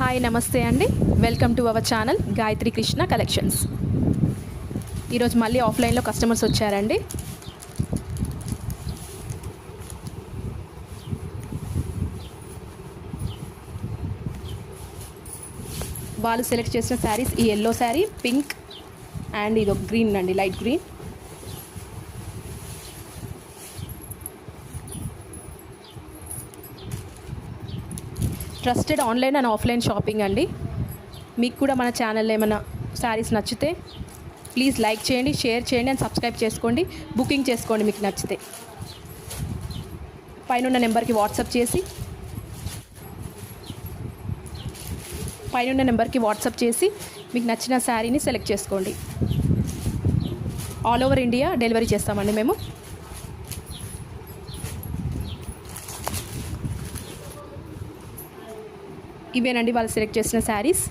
Hi నమస్తే అండి, welcome to our channel Gayatri Krishna collections. ఈరోజు మళ్ళీ ఆఫ్లైన్లో కస్టమర్స్ వచ్చారండి. వాళ్ళు సెలెక్ట్ చేసిన శారీస్ ఈ ఎల్లో శారీ, పింక్ అండ్ ఇది ఒక గ్రీన్ అండి, light green. Trusted online and offline shopping అండి. మీకు కూడా మన ఛానల్లో ఏమైనా శారీస్ నచ్చితే ప్లీజ్ లైక్ చేయండి, షేర్ చేయండి అండ్ సబ్స్క్రైబ్ చేసుకోండి. బుకింగ్ చేసుకోండి మీకు నచ్చితే. పైన నెంబర్కి వాట్సాప్ చేసి మీకు నచ్చిన శారీని సెలెక్ట్ చేసుకోండి. ఆల్ ఓవర్ ఇండియా డెలివరీ చేస్తామండి మేము. ఇవేనండి వాళ్ళు సెలెక్ట్ చేసిన శారీస్.